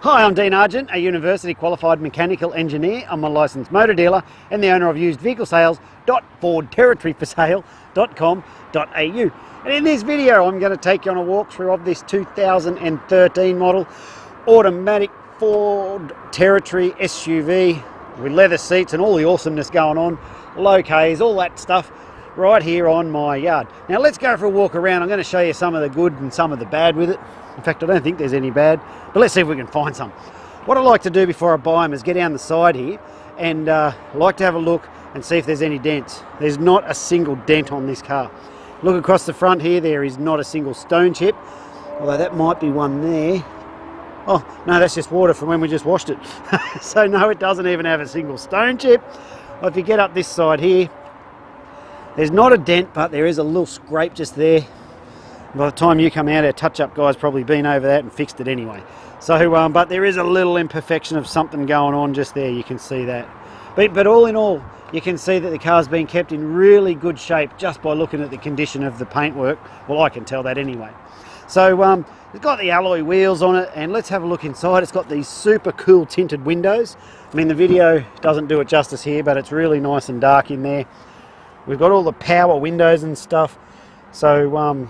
Hi, I'm Dean Argent, a university qualified mechanical engineer. I'm a licensed motor dealer and the owner of usedvehiclesales.fordterritoryforsale.com.au. And in this video, I'm going to take you on a walkthrough of this 2013 model automatic Ford Territory SUV with leather seats and all the awesomeness going on, low Ks, all that stuff right here on my yard. Now let's go for a walk around. I'm going to show you some of the good and some of the bad with it. In fact, I don't think there's any bad, but let's see if we can find some. What I like to do before I buy them is get down the side here and like to have a look and see if there's any dents. There's not a single dent on this car. Look across the front here, there is not a single stone chip, although that might be one there. Oh, no, that's just water from when we just washed it. So no, it doesn't even have a single stone chip. Well, if you get up this side here, there's not a dent, but there is a little scrape just there. By the time you come out, our touch-up guy's probably been over that and fixed it anyway. So, but there is a little imperfection of something going on just there, you can see that. But all in all, you can see that the car's been kept in really good shape just by looking at the condition of the paintwork. Well, I can tell that anyway. So, it's got the alloy wheels on it, and let's have a look inside. It's got these super cool tinted windows. I mean, the video doesn't do it justice here, but it's really nice and dark in there. We've got all the power windows and stuff. So,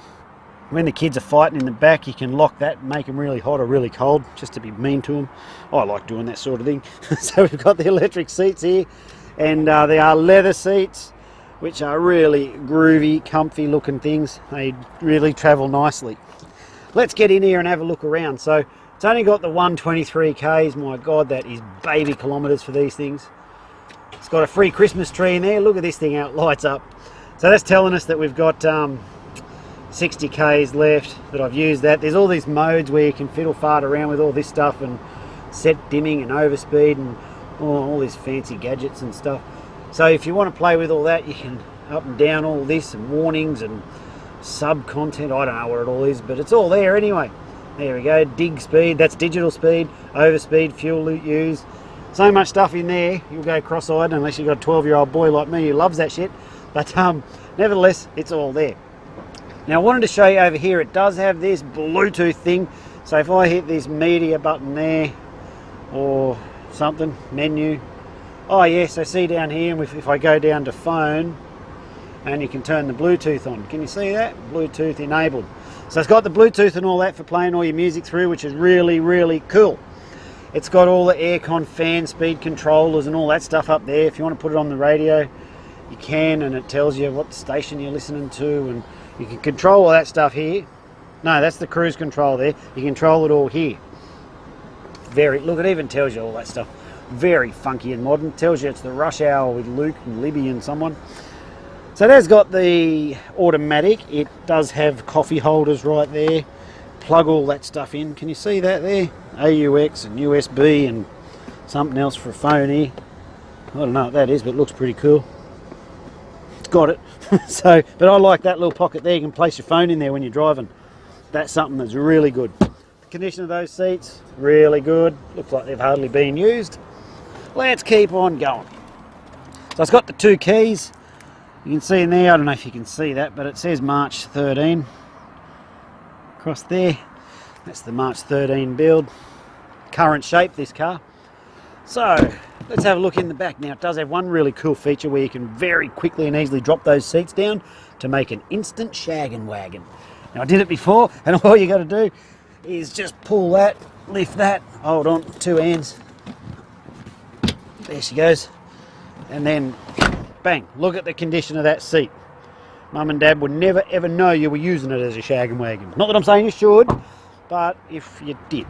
when the kids are fighting in the back, you can lock that and make them really hot or really cold, just to be mean to them. I like doing that sort of thing. So we've got the electric seats here, and they are leather seats, which are really groovy, comfy looking things. They really travel nicely. Let's get in here and have a look around. So it's only got the 123 Ks. My God, that is baby kilometres for these things. It's got a free Christmas tree in there. Look at this thing, how it lights up. So that's telling us that we've got 60 Ks left, that I've used that. There's all these modes where you can fiddle fart around with all this stuff and set dimming and overspeed and all these fancy gadgets and stuff. So if you want to play with all that, you can up and down all this and warnings and sub content. I don't know what it all is, but it's all there anyway. There we go, dig speed, that's digital speed, overspeed, fuel use. So much stuff in there, you'll go cross-eyed unless you've got a 12-year-old boy like me who loves that shit. But nevertheless, it's all there. Now I wanted to show you over here, it does have this Bluetooth thing. So if I hit this media button there, or something, menu. Oh yes, so see down here, if I go down to phone, and you can turn the Bluetooth on. Can you see that? Bluetooth enabled. So it's got the Bluetooth and all that for playing all your music through, which is really, really cool. It's got all the aircon, fan, speed controllers and all that stuff up there. If you want to put it on the radio, you can, and it tells you what station you're listening to, and you can control all that stuff here. No, that's the cruise control there. You control it all here. Look, it even tells you all that stuff. Very funky and modern. It tells you it's the rush hour with Luke and Libby and someone. So that's got the automatic. It does have coffee holders right there. Plug all that stuff in. Can you see that there? AUX and USB and something else for a phone here. I don't know what that is, but it looks pretty cool. It's got it. So, but I like that little pocket there. You can place your phone in there when you're driving. That's something that's really good. The condition of those seats, really good. Looks like they've hardly been used. Let's keep on going. So it's got the two keys. You can see in there, I don't know if you can see that, but it says March 13 across there. That's the March 13 build. Current shape, this car. So let's have a look in the back. Now it does have one really cool feature where you can very quickly and easily drop those seats down to make an instant shaggin' wagon. Now I did it before, and all you got to do is just pull that, lift that, hold on, two hands. There she goes. And then bang, look at the condition of that seat. Mum and Dad would never ever know you were using it as a shaggin' wagon. Not that I'm saying you should, but if you did.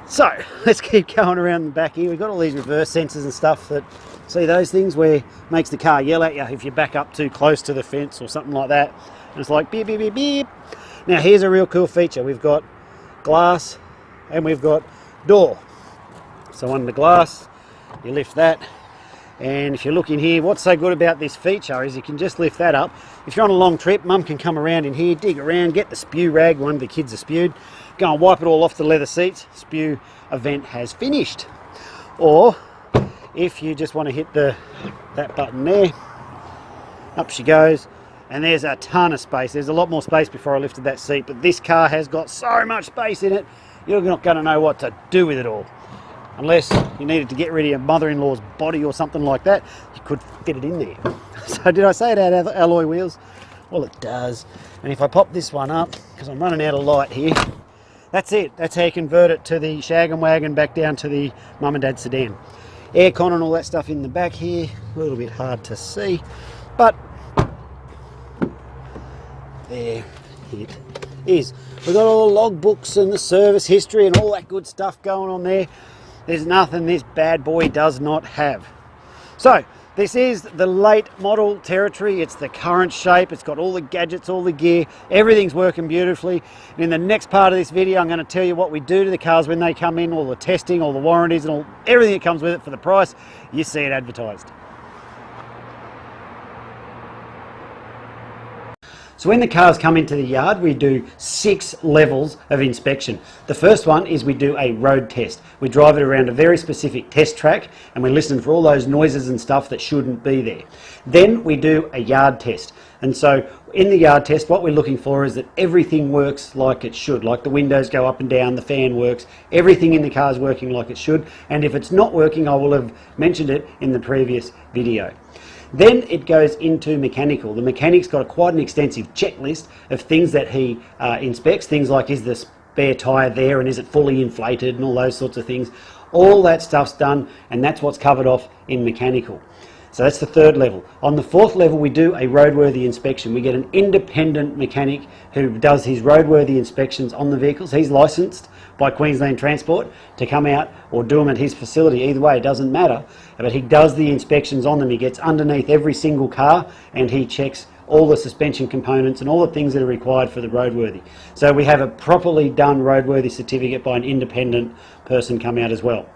So let's keep going around the back here. We've got all these reverse sensors and stuff that, see those things where it makes the car yell at you if you back up too close to the fence or something like that. And it's like beep, beep, beep, beep. Now here's a real cool feature. We've got glass and we've got door. So on the glass, you lift that. And if you look in here, what's so good about this feature is you can just lift that up. If you're on a long trip, Mum can come around in here, dig around, get the spew rag, one of the kids are spewed, go and wipe it all off the leather seats. Spew event has finished. Or if you just want to hit that button there, up she goes, and there's a ton of space. There's a lot more space before I lifted that seat, but this car has got so much space in it. you're not going to know what to do with it all. Unless you needed to get rid of your mother-in-law's body or something like that, you could fit it in there. So did I say it had alloy wheels? Well, it does. And if I pop this one up, because I'm running out of light here, that's it. That's how you convert it to the Shag and Wagon back down to the mum and dad sedan. Aircon and all that stuff in the back here, a little bit hard to see, but there it is. We've got all the logbooks and the service history and all that good stuff going on there. There's nothing this bad boy does not have. So this is the late model Territory. It's the current shape. It's got all the gadgets, all the gear. Everything's working beautifully. And in the next part of this video, I'm going to tell you what we do to the cars when they come in, all the testing, all the warranties, and everything that comes with it for the price you see it advertised. So when the cars come into the yard, we do 6 levels of inspection. The first one is we do a road test. We drive it around a very specific test track and we listen for all those noises and stuff that shouldn't be there. Then we do a yard test. And so in the yard test, what we're looking for is that everything works like it should, like the windows go up and down, the fan works, everything in the car is working like it should. And if it's not working, I will have mentioned it in the previous video. Then it goes into mechanical. The mechanic's got quite an extensive checklist of things that he inspects, things like is the spare tyre there and is it fully inflated and all those sorts of things. All that stuff's done and that's what's covered off in mechanical. So that's the third level. On the fourth level we do a roadworthy inspection. We get an independent mechanic who does his roadworthy inspections on the vehicles. He's licensed by Queensland Transport to come out or do them at his facility. Either way, it doesn't matter. But he does the inspections on them. He gets underneath every single car and he checks all the suspension components and all the things that are required for the roadworthy. So we have a properly done roadworthy certificate by an independent person come out as well.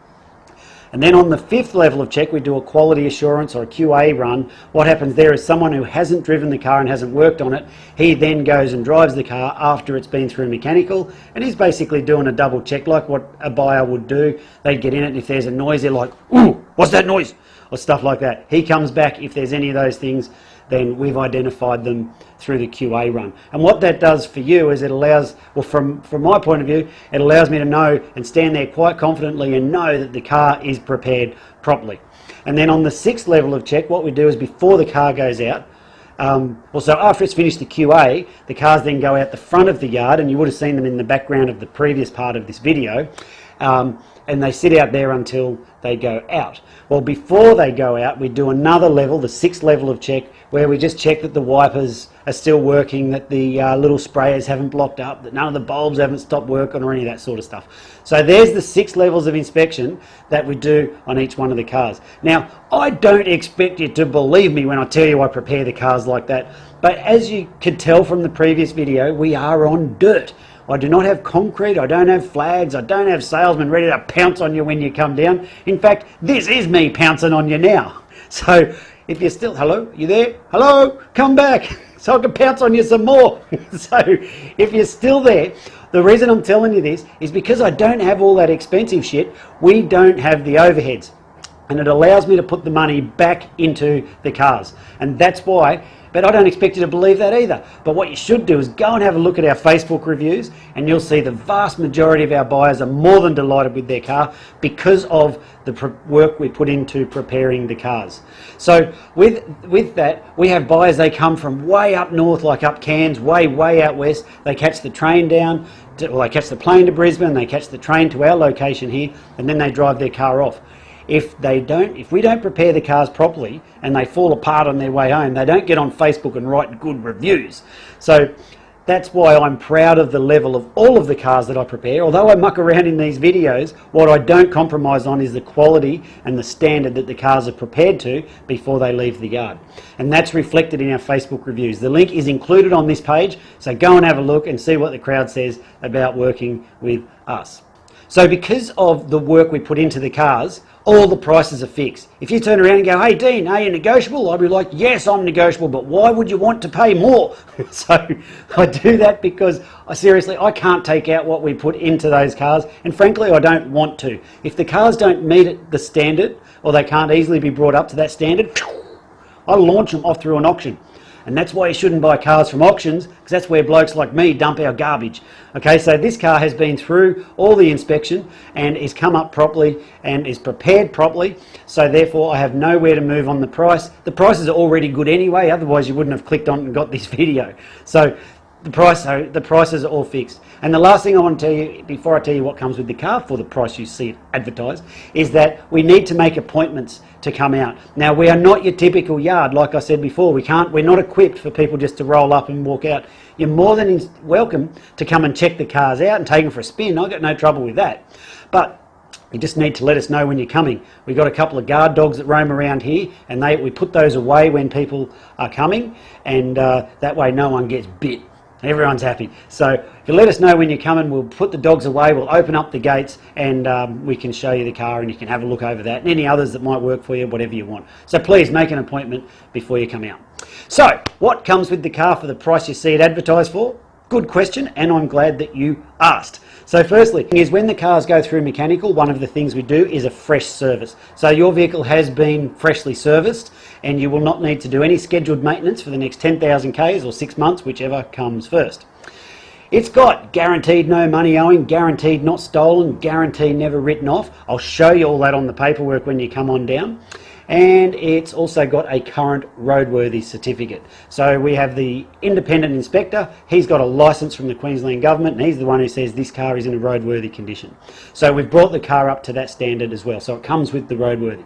And then on the 5th level of check, we do a quality assurance or a QA run. What happens there is someone who hasn't driven the car and hasn't worked on it, he then goes and drives the car after it's been through mechanical, and he's basically doing a double check like what a buyer would do. They'd get in it and if there's a noise, they're like, "Ooh, what's that noise?" or stuff like that. He comes back, if there's any of those things, then we've identified them through the QA run. And what that does for you is it allows, well from my point of view, it allows me to know and stand there quite confidently and know that the car is prepared properly. And then on the 6th level of check, what we do is before the car goes out, so after it's finished the QA, the cars then go out the front of the yard, and you would have seen them in the background of the previous part of this video, and they sit out there until they go out. Well, before they go out, we do another level, the 6th level of check, where we just check that the wipers are still working, that the little sprayers haven't blocked up, that none of the bulbs haven't stopped working or any of that sort of stuff. So there's the 6 levels of inspection that we do on each one of the cars. Now, I don't expect you to believe me when I tell you I prepare the cars like that, but as you could tell from the previous video, we are on dirt. I do not have concrete, I don't have flags, I don't have salesmen ready to pounce on you when you come down. In fact, this is me pouncing on you now. So if you're still, hello, you there? Hello, come back so I can pounce on you some more. So if you're still there, the reason I'm telling you this is because I don't have all that expensive shit. We don't have the overheads, and it allows me to put the money back into the cars, and that's why. But I don't expect you to believe that either. But what you should do is go and have a look at our Facebook reviews, and you'll see the vast majority of our buyers are more than delighted with their car because of the work we put into preparing the cars. So with that, we have buyers, they come from way up north, like up Cairns, way out west. They catch the train down, or they catch the plane to Brisbane, they catch the train to our location here, and then they drive their car off. If we don't prepare the cars properly and they fall apart on their way home, they don't get on Facebook and write good reviews. So that's why I'm proud of the level of all of the cars that I prepare. Although I muck around in these videos, what I don't compromise on is the quality and the standard that the cars are prepared to before they leave the yard. And that's reflected in our Facebook reviews. The link is included on this page, so go and have a look and see what the crowd says about working with us. So because of the work we put into the cars, all the prices are fixed. If you turn around and go, "Hey Dean, are you negotiable?" I'd be like, "Yes, I'm negotiable, but why would you want to pay more?" So I do that because I can't take out what we put into those cars, and frankly I don't want to. If the cars don't meet the standard, or they can't easily be brought up to that standard, I launch them off through an auction. And that's why you shouldn't buy cars from auctions, because that's where blokes like me dump our garbage. Okay, so this car has been through all the inspection and is come up properly and is prepared properly. So therefore I have nowhere to move on the price. The prices are already good anyway, otherwise you wouldn't have clicked on and got this video. So the prices are all fixed. And the last thing I want to tell you, before I tell you what comes with the car for the price you see it advertised, is that we need to make appointments to come out. Now, we are not your typical yard, like I said before. We're not equipped for people just to roll up and walk out. You're more than welcome to come and check the cars out and take them for a spin. I've got no trouble with that. But you just need to let us know when you're coming. We've got a couple of guard dogs that roam around here, and we put those away when people are coming, and that way no one gets bit. Everyone's happy. So if you let us know when you're coming, we'll put the dogs away, we'll open up the gates, and we can show you the car and you can have a look over that and any others that might work for you, whatever you want. So please make an appointment before you come out. So what comes with the car for the price you see it advertised for? Good question, and I'm glad that you asked. So firstly, is when the cars go through mechanical, one of the things we do is a fresh service. So your vehicle has been freshly serviced and you will not need to do any scheduled maintenance for the next 10,000 Ks or 6 months, whichever comes first. It's got guaranteed no money owing, guaranteed not stolen, guaranteed never written off. I'll show you all that on the paperwork when you come on down. And it's also got a current roadworthy certificate. So we have the independent inspector. He's got a license from the Queensland government, and he's the one who says this car is in a roadworthy condition. So we've brought the car up to that standard as well. So it comes with the roadworthy.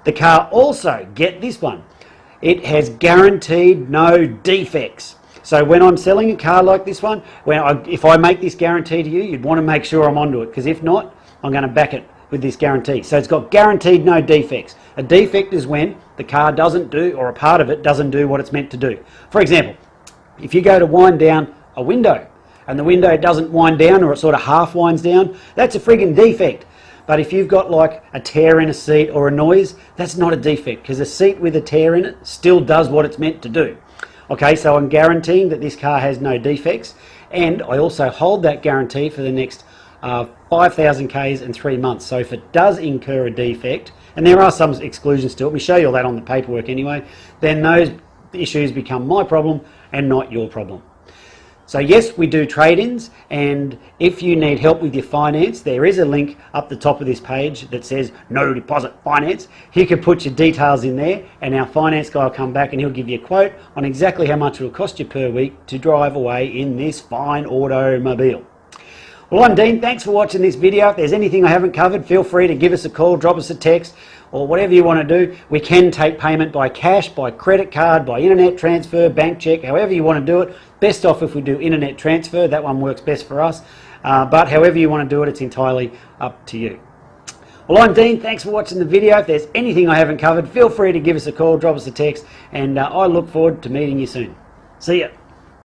The car also, get this one, it has guaranteed no defects. So when I'm selling a car like this one, if I make this guarantee to you, you'd want to make sure I'm onto it, because if not, I'm going to back it with this guarantee. So it's got guaranteed no defects. A defect is when the car doesn't do, or a part of it doesn't do what it's meant to do. For example, if you go to wind down a window and the window doesn't wind down, or it sort of half winds down, that's a friggin' defect. But if you've got like a tear in a seat or a noise, that's not a defect, because a seat with a tear in it still does what it's meant to do. Okay, so I'm guaranteeing that this car has no defects, and I also hold that guarantee for the next 5,000 Ks and 3 months. So if it does incur a defect, and there are some exclusions to it, we show you all that on the paperwork anyway, then those issues become my problem and not your problem. So yes, we do trade-ins, and if you need help with your finance, there is a link up the top of this page that says no deposit finance. You can put your details in there, and our finance guy will come back and he'll give you a quote on exactly how much it will cost you per week to drive away in this fine automobile. Well, I'm Dean. Thanks for watching this video. If there's anything I haven't covered, feel free to give us a call, drop us a text, or whatever you want to do. We can take payment by cash, by credit card, by internet transfer, bank check, however you want to do it. Best off if we do internet transfer. That one works best for us. But however you want to do it, it's entirely up to you. Well, I'm Dean. Thanks for watching the video. If there's anything I haven't covered, feel free to give us a call, drop us a text, and I look forward to meeting you soon. See ya.